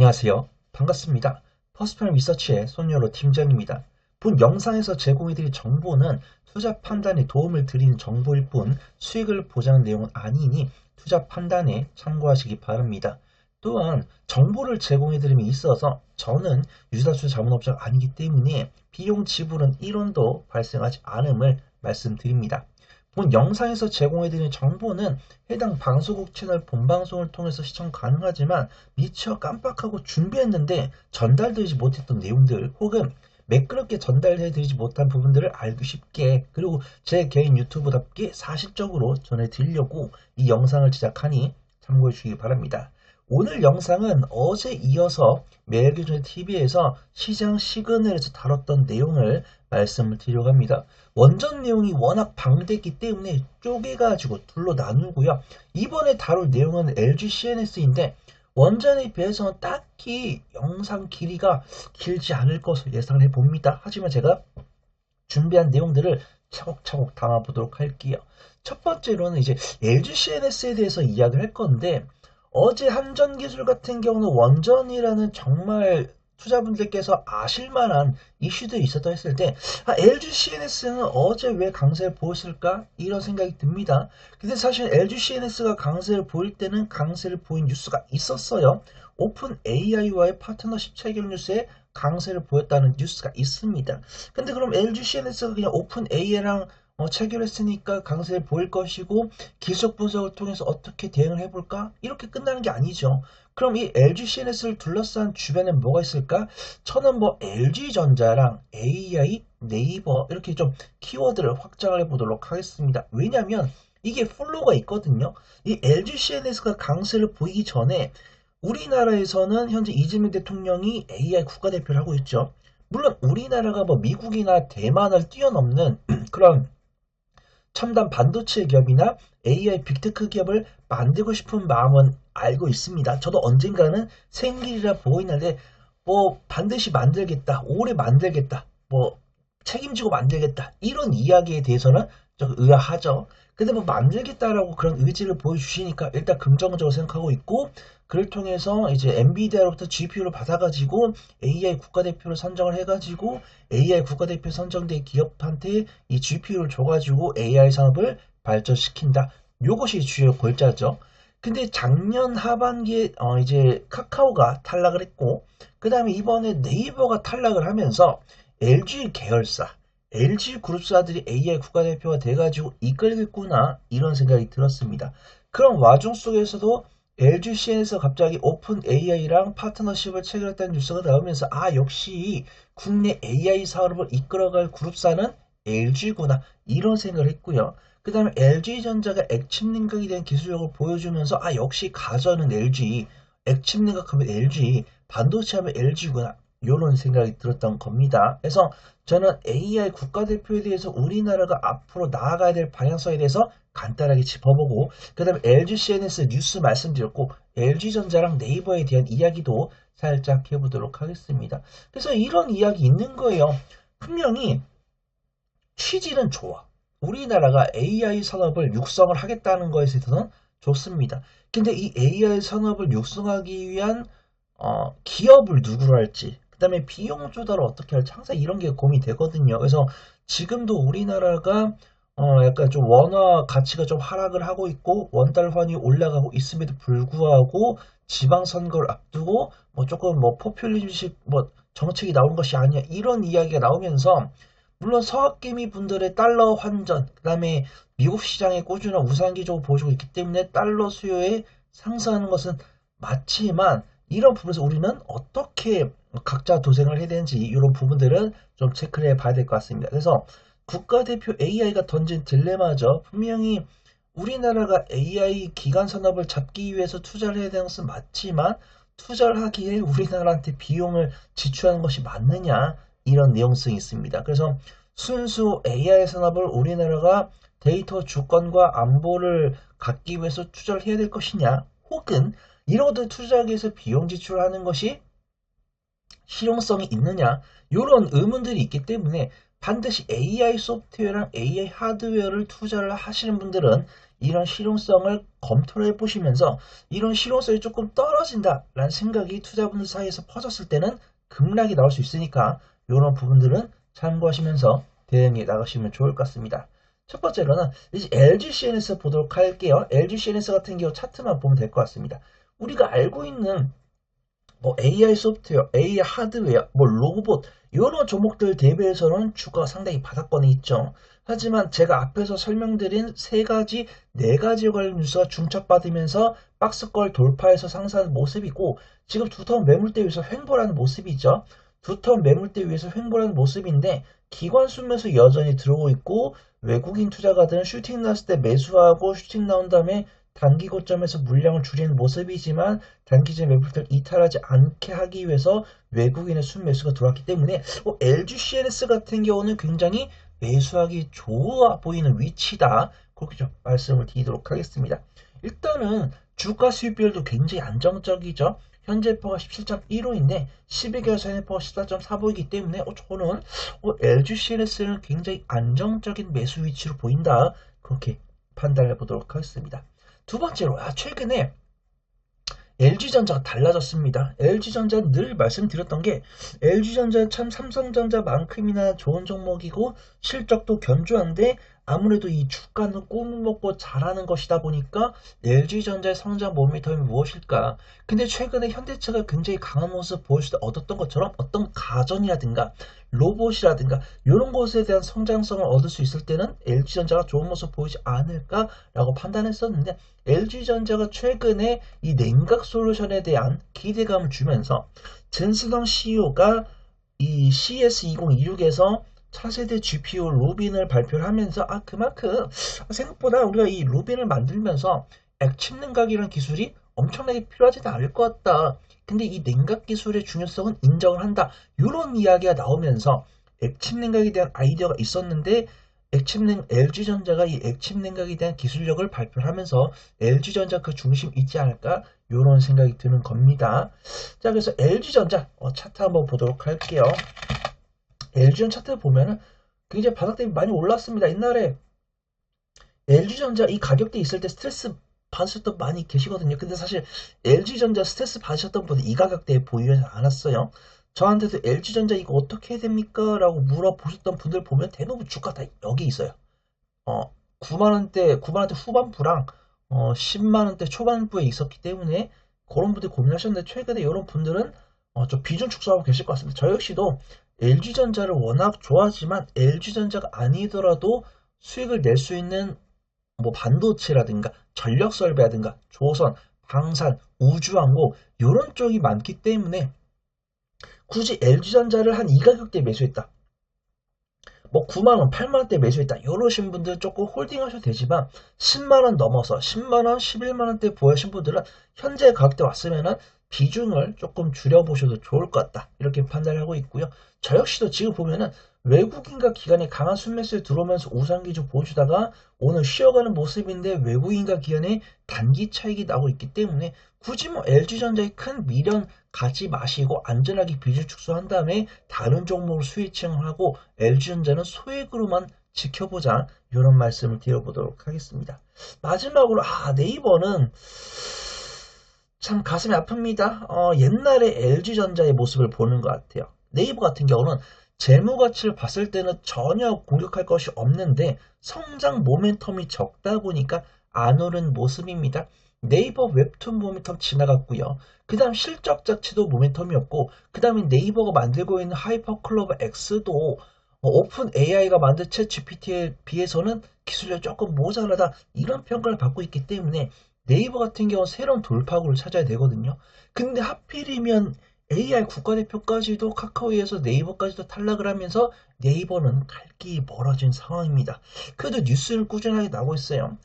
안녕하세요. 반갑습니다. 퍼스널 리서치의 손여로 팀장입니다. 본 영상에서 제공해드릴 정보는 투자 판단에 도움을 드리는 정보일 뿐 수익을 보장하는 내용은 아니니 투자 판단에 참고하시기 바랍니다. 또한 정보를 제공해드림에 있어서 저는 유사투자 자문업자가 아니기 때문에 비용 지불은 1원도 발생하지 않음을 말씀드립니다. 본 영상에서 제공해드리는 정보는 해당 방송국 채널 본방송을 통해서 시청 가능하지만 미처 깜빡하고 준비했는데 전달되지 못했던 내용들 혹은 매끄럽게 전달해드리지 못한 부분들을 알기 쉽게 그리고 제 개인 유튜브답게 사실적으로 전해드리려고 이 영상을 제작하니 참고해 주시기 바랍니다. 오늘 영상은 어제 이어서 매일교전의 TV에서 시장 시그널에서 다뤘던 내용을 말씀을 드리려고 합니다. 원전 내용이 워낙 방대했기 때문에 쪼개가지고 둘로 나누고요. 이번에 다룰 내용은 LG CNS인데 원전에 비해서는 딱히 영상 길이가 길지 않을 것으로 예상을 해봅니다. 하지만 제가 준비한 내용들을 차곡차곡 담아보도록 할게요. 첫 번째로는 이제 LG CNS에 대해서 이야기를 할 건데 어제 한전기술 같은 경우는 원전이라는 정말 투자분들께서 아실만한 이슈들이 있었다 했을 때 LG CNS는 어제 왜 강세를 보였을까? 이런 생각이 듭니다. 근데 사실 LG CNS가 강세를 보일 때는 강세를 보인 뉴스가 있었어요. 오픈 AI와의 파트너십 체결 뉴스에 강세를 보였다는 뉴스가 있습니다. 근데 그럼 LG CNS가 그냥 오픈 AI랑 체결했으니까 강세를 보일 것이고 기술적 분석을 통해서 어떻게 대응을 해볼까? 이렇게 끝나는 게 아니죠. 그럼 이 LG CNS를 둘러싼 주변에 뭐가 있을까? 저는 뭐 LG전자랑 AI, 네이버 이렇게 좀 키워드를 확장을 해보도록 하겠습니다. 왜냐면 이게 플로우가 있거든요. 이 LG CNS가 강세를 보이기 전에 우리나라에서는 현재 이재명 대통령이 AI 국가대표를 하고 있죠. 물론 우리나라가 뭐 미국이나 대만을 뛰어넘는 그런 첨단 반도체 기업이나 AI 빅테크 기업을 만들고 싶은 마음은 알고 있습니다. 저도 언젠가는 생길이라 보고 있는데 뭐 반드시 만들겠다, 오래 만들겠다, 뭐 책임지고 만들겠다 이런 이야기에 대해서는 좀 의아하죠. 근데 뭐 만들겠다라고 그런 의지를 보여주시니까 일단 긍정적으로 생각하고 있고 그를 통해서 이제 엔비디아로부터 GPU를 받아가지고 AI 국가대표를 선정을 해가지고 AI 국가대표 선정된 기업한테 이 GPU를 줘가지고 AI 산업을 발전시킨다. 요것이 주요 골자죠. 근데 작년 하반기에 이제 카카오가 탈락을 했고 그 다음에 이번에 네이버가 탈락을 하면서 LG 계열사, LG 그룹사들이 AI 국가대표가 돼가지고 이끌겠구나 이런 생각이 들었습니다. 그런 와중 속에서도 LG CN에서 갑자기 오픈 AI랑 파트너십을 체결했다는 뉴스가 나오면서 역시 국내 AI 사업을 이끌어갈 그룹사는 LG구나 이런 생각을 했고요. 그 다음에 LG전자가 액침 냉각에 대한 기술력을 보여주면서 역시 가전은 LG, 액침 냉각하면 LG, 반도체 하면 LG구나 이런 생각이 들었던 겁니다. 그래서 저는 AI 국가대표에 대해서 우리나라가 앞으로 나아가야 될 방향성에 대해서 간단하게 짚어보고 그 다음에 LG CNS 뉴스 말씀드렸고 LG전자랑 네이버에 대한 이야기도 살짝 해보도록 하겠습니다. 그래서 이런 이야기 있는 거예요. 분명히 취지는 좋아. 우리나라가 AI 산업을 육성을 하겠다는 것에 대해서는 좋습니다. 근데 이 AI 산업을 육성하기 위한 기업을 누구로 할지 그 다음에 비용 조달을 어떻게 할지 항상 이런 게 고민이 되거든요. 그래서 지금도 우리나라가 약간 좀 원화 가치가 좀 하락을 하고 있고 원달 환율이 올라가고 있음에도 불구하고 지방선거를 앞두고 뭐 조금 뭐 포퓰리즘식 뭐 정책이 나오는 것이 아니야 이런 이야기가 나오면서 물론 서학개미 분들의 달러 환전 그 다음에 미국 시장의 꾸준한 우상 기조를 보여주고 있기 때문에 달러 수요에 상승하는 것은 맞지만 이런 부분에서 우리는 어떻게 각자 도생을 해야 되는지 이런 부분들은 좀 체크를 해봐야 될 것 같습니다. 그래서 국가대표 AI가 던진 딜레마죠. 분명히 우리나라가 AI 기간 산업을 잡기 위해서 투자를 해야 되는 것은 맞지만 투자를 하기에 우리나라한테 비용을 지출하는 것이 맞느냐 이런 내용성이 있습니다. 그래서 순수 AI 산업을 우리나라가 데이터 주권과 안보를 갖기 위해서 투자를 해야 될 것이냐 혹은 이런 것들 투자하기 위해서 비용 지출하는 것이 실용성이 있느냐 이런 의문들이 있기 때문에 반드시 AI 소프트웨어랑 AI 하드웨어를 투자를 하시는 분들은 이런 실용성을 검토를 해보시면서 이런 실용성이 조금 떨어진다라는 생각이 투자분들 사이에서 퍼졌을 때는 급락이 나올 수 있으니까 이런 부분들은 참고하시면서 대응해 나가시면 좋을 것 같습니다. 첫 번째로는 이제 LG CNS 보도록 할게요. LG CNS 같은 경우 차트만 보면 될 것 같습니다. 우리가 알고 있는 뭐 AI 소프트웨어, AI 하드웨어, 뭐 로봇 이런 종목들 대비해서는 주가가 상당히 바닥권에 있죠. 하지만 제가 앞에서 설명드린 세 가지, 네 가지 관련 뉴스가 중첩받으면서 박스권 돌파해서 상승하는 모습이고 지금 두터운 매물대 위에서 횡보하는 모습이죠. 두터운 매물대 위에서 횡보하는 모습인데 기관 순매수 여전히 들어오고 있고 외국인 투자가들은 슈팅 났을 때 매수하고 슈팅 나온 다음에 단기 고점에서 물량을 줄이는 모습이지만 단기적 매물대를 이탈하지 않게 하기 위해서 외국인의 순매수가 들어왔기 때문에 LG CNS 같은 경우는 굉장히 매수하기 좋아 보이는 위치다. 그렇게 좀 말씀을 드리도록 하겠습니다. 일단은 주가 수익비율도 굉장히 안정적이죠. 현재 해퍼가 17.15인데 12개월 선 해퍼가 14.45이기 때문에 저는 LG CNS는 굉장히 안정적인 매수 위치로 보인다. 그렇게 판단해 보도록 하겠습니다. 두 번째로 최근에 LG전자가 달라졌습니다. LG전자는 늘 말씀드렸던 게 LG전자는 참 삼성전자만큼이나 좋은 종목이고 실적도 견조한데 아무래도 이 주가는 꿈을 먹고 잘하는 것이다 보니까 LG전자의 성장 모멘텀이 무엇일까? 근데 최근에 현대차가 굉장히 강한 모습 보여줄 때 얻었던 것처럼 어떤 가전이라든가 로봇이라든가 이런 것에 대한 성장성을 얻을 수 있을 때는 LG전자가 좋은 모습 보이지 않을까라고 판단했었는데 LG전자가 최근에 이 냉각 솔루션에 대한 기대감을 주면서 전수동 CEO가 이 CS2026에서 차세대 GPU 루빈을 발표를 하면서 그만큼 생각보다 우리가 이 루빈을 만들면서 액침 냉각이라는 기술이 엄청나게 필요하지는 않을 것 같다. 근데 이 냉각 기술의 중요성은 인정을 한다. 이런 이야기가 나오면서 액침 냉각에 대한 아이디어가 있었는데 LG전자가 이 액침 냉각에 대한 기술력을 발표를 하면서 LG전자 그 중심 있지 않을까? 이런 생각이 드는 겁니다. 자, 그래서 LG전자 차트 한번 보도록 할게요. LG전 차트를 보면은 굉장히 바닥 대비 많이 올랐습니다. 옛날에 LG전자 이 가격대 있을 때 스트레스 받으셨던 많이 계시거든요. 근데 사실 LG전자 스트레스 받으셨던 분들 이 가격대에 보이지 않았어요. 저한테도 LG전자 이거 어떻게 해야 됩니까? 라고 물어보셨던 분들 보면 대부분 주가 다 여기 있어요. 9만원대 후반부랑 10만원대 초반부에 있었기 때문에 그런 분들이 고민하셨는데 최근에 이런 분들은 좀 비중 축소하고 계실 것 같습니다. 저 역시도 LG전자를 워낙 좋아하지만 LG전자가 아니더라도 수익을 낼 수 있는 뭐 반도체라든가 전력설비라든가 조선, 방산, 우주항공 이런 쪽이 많기 때문에 굳이 LG전자를 한 이 가격대에 매수했다. 뭐 9만원, 8만원대 매수했다. 이러신 분들 조금 홀딩 하셔도 되지만 10만원 넘어서 10만원, 11만원대 보유하신 분들은 현재 가격대 왔으면은 비중을 조금 줄여보셔도 좋을 것 같다. 이렇게 판단을 하고 있고요. 저 역시도 지금 보면은 외국인과 기관이 강한 순매수에 들어오면서 우상 기조 보여주다가 오늘 쉬어가는 모습인데 외국인과 기관의 단기 차익이 나오고 있기 때문에 굳이 뭐 LG전자의 큰 미련 가지 마시고 안전하게 비중 축소한 다음에 다른 종목을 스위칭을 하고 LG전자는 소액으로만 지켜보자 이런 말씀을 드려보도록 하겠습니다. 마지막으로 네이버는 참 가슴이 아픕니다. 옛날에 LG전자의 모습을 보는 것 같아요. 네이버 같은 경우는 재무가치를 봤을 때는 전혀 공격할 것이 없는데 성장 모멘텀이 적다 보니까 안 오른 모습입니다. 네이버 웹툰 모멘텀 지나갔고요. 그 다음 실적 자체도 모멘텀이었고 그 다음에 네이버가 만들고 있는 하이퍼클로버 X도 오픈 AI가 만든 챗 GPT에 비해서는 기술력이 조금 모자라다 이런 평가를 받고 있기 때문에 네이버 같은 경우는 새로운 돌파구를 찾아야 되거든요. 근데 하필이면 AI 국가대표까지도 카카오에서 네이버까지도 탈락을 하면서 네이버는 갈 길이 멀어진 상황입니다. 그래도 뉴스는 꾸준하게 나오고 있어요.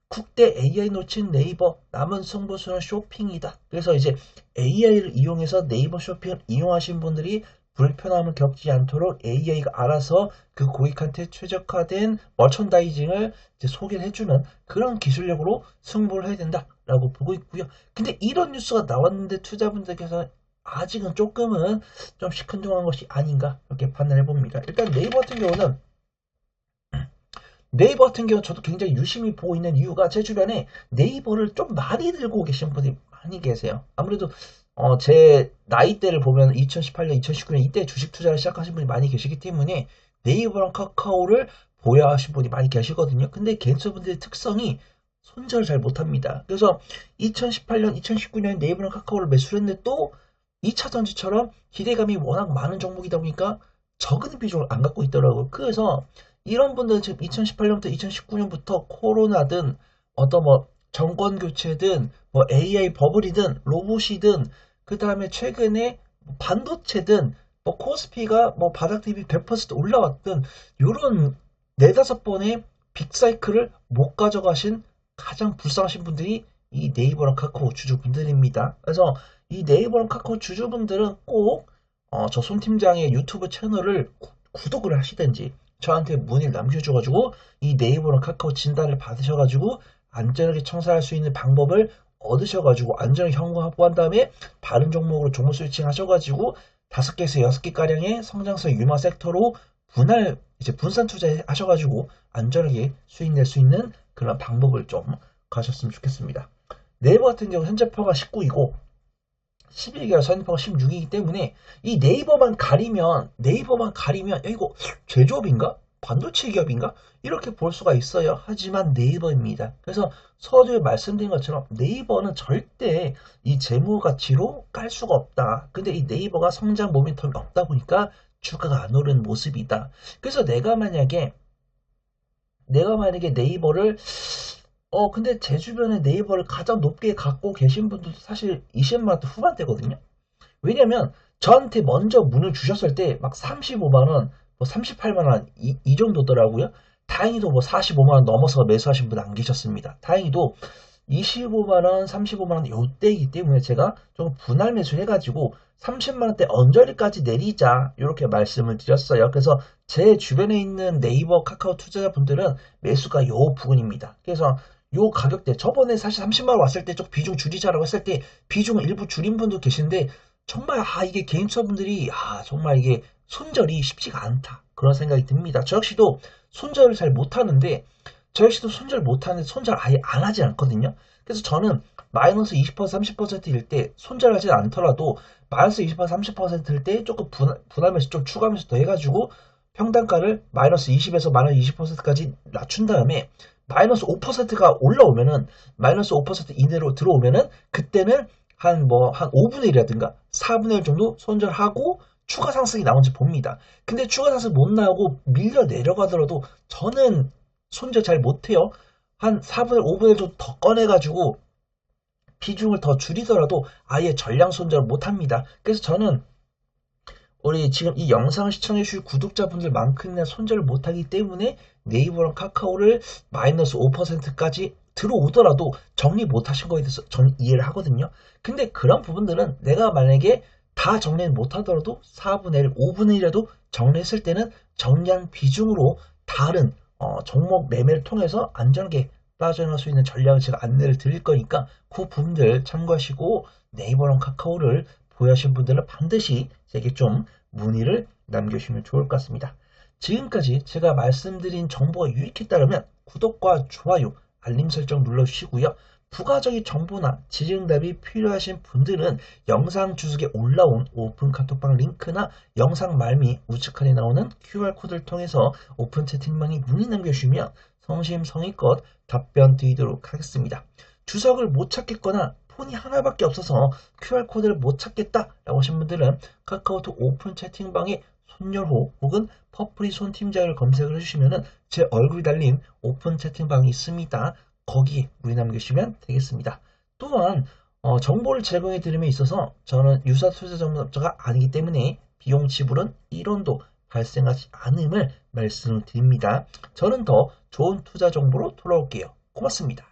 국대 AI 놓친 네이버 남은 승부수는 쇼핑이다. 그래서 이제 AI를 이용해서 네이버 쇼핑을 이용하신 분들이 불편함을 겪지 않도록 AI가 알아서 그 고객한테 최적화된 머천다이징을 이제 소개를 해주는 그런 기술력으로 승부를 해야 된다라고 보고 있고요. 근데 이런 뉴스가 나왔는데 투자분들께서 아직은 조금은 좀 시큰둥한 것이 아닌가 이렇게 판단해 봅니다. 일단 네이버 같은 경우는 저도 굉장히 유심히 보고 있는 이유가 제 주변에 네이버를 좀 많이 들고 계신 분이 많이 계세요. 아무래도 제 나이대를 보면 2018년, 2019년 이때 주식 투자를 시작하신 분이 많이 계시기 때문에 네이버랑 카카오를 보유하신 분이 많이 계시거든요. 근데 개인처분들의 특성이 손절을 잘 못합니다. 그래서 2018년, 2019년 네이버랑 카카오를 매수를 했는데 또 2차전지처럼 기대감이 워낙 많은 종목이다 보니까 적은 비중을 안 갖고 있더라고요. 그래서 이런 분들은 지금 2018년부터 2019년부터 코로나든 어떤 뭐 정권 교체든 뭐 AI 버블이든 로봇이든 그 다음에 최근에 반도체든 뭐 코스피가 뭐 바닥 대비 100% 올라왔든 요런 네다섯 번의 빅사이클을 못 가져가신 가장 불쌍하신 분들이 이 네이버랑 카카오 주주분들입니다. 그래서 이 네이버랑 카카오 주주분들은 꼭 저 손 팀장의 유튜브 채널을 구독을 하시든지 저한테 문의를 남겨줘가지고 이 네이버랑 카카오 진단을 받으셔가지고 안전하게 청산할 수 있는 방법을 얻으셔가지고 안전하게 현금 확보한 다음에 다른 종목으로 종목 스위칭 하셔가지고 5개에서 6개 가량의 성장성 유마 섹터로 분산 투자하셔가지고 안전하게 수익 낼 수 있는 그런 방법을 좀 가셨으면 좋겠습니다. 네이버 같은 경우 현재 퍼가 19이고 11개월 선입퍼가 16이기 때문에 이 네이버만 가리면 야, 이거 제조업인가? 반도체 기업인가? 이렇게 볼 수가 있어요. 하지만 네이버입니다. 그래서 서두에 말씀드린 것처럼 네이버는 절대 이 재무 가치로 깔 수가 없다. 근데 이 네이버가 성장 모멘텀이 없다 보니까 주가가 안 오르는 모습이다. 그래서 내가 만약에 네이버를 근데 제 주변에 네이버를 가장 높게 갖고 계신 분들도 사실 20만 원대 후반대거든요. 왜냐면 저한테 먼저 문을 주셨을 때 막 35만 원, 뭐 38만 원 이 정도더라고요. 다행히도 뭐 45만 원 넘어서 매수하신 분 안 계셨습니다. 다행히도 25만 원, 35만 원 요때이기 때문에 제가 좀 분할 매수를 해가지고 30만 원대 언저리까지 내리자 이렇게 말씀을 드렸어요. 그래서 제 주변에 있는 네이버 카카오 투자자분들은 매수가 요 부분입니다. 그래서 요 가격대 저번에 사실 30만 원 왔을 때 좀 비중 줄이자라고 했을 때 비중을 일부 줄인 분도 계신데 정말 이게 개인투자분들이 정말 이게 손절이 쉽지가 않다 그런 생각이 듭니다. 저 역시도 손절을 잘 못하는데 손절 아예 안 하지 않거든요. 그래서 저는 마이너스 20% 30%일 때 손절하지 않더라도 마이너스 20% 30%일 때 조금 분할매수 좀 추가하면서 더 해가지고 평단가를 마이너스 20에서 마이너스 20%까지 낮춘 다음에 마이너스 5%가 올라오면은 마이너스 5% 이내로 들어오면은 그때는 한 5분의 1이라든가 4분의 1 정도 손절하고 추가 상승이 나온지 봅니다. 근데 추가 상승 못 나오고 밀려 내려가더라도 저는 손절 잘 못해요. 한 4분의 1, 5분의 1 정도 더 꺼내가지고 비중을 더 줄이더라도 아예 전량 손절을 못합니다. 그래서 저는 우리 지금 이 영상을 시청해주실 구독자분들만큼이나 손절을 못하기 때문에 네이버랑 카카오를 마이너스 5%까지 들어오더라도 정리 못하신 거에 대해서 전 이해를 하거든요. 근데 그런 부분들은 내가 만약에 다 정리를 못하더라도 4분의 1, 5분의 1이라도 정리했을 때는 정량 비중으로 다른 종목 매매를 통해서 안전하게 빠져나갈 수 있는 전략을 제가 안내를 드릴 거니까 그 부분들 참고하시고 네이버랑 카카오를 보유하신 분들은 반드시 제게 좀 문의를 남겨주시면 좋을 것 같습니다. 지금까지 제가 말씀드린 정보가 유익했다면 구독과 좋아요, 알림 설정 눌러주시고요. 부가적인 정보나 질의응답이 필요하신 분들은 영상 주석에 올라온 오픈 카톡방 링크나 영상 말미 우측칸에 나오는 QR코드를 통해서 오픈 채팅방에 문의 남겨주시면 성심성의껏 답변 드리도록 하겠습니다. 주석을 못 찾겠거나 폰이 하나밖에 없어서 QR코드를 못 찾겠다라고 하신 분들은 카카오톡 오픈 채팅방에 손열호 혹은 퍼플이 손팀장을 검색을 해주시면 제 얼굴이 달린 오픈 채팅방이 있습니다. 거기에 문의 남기시면 되겠습니다. 또한 정보를 제공해 드림에 있어서 저는 유사 투자 전문업자가 아니기 때문에 비용 지불은 1원도 발생하지 않음을 말씀드립니다. 저는 더 좋은 투자 정보로 돌아올게요. 고맙습니다.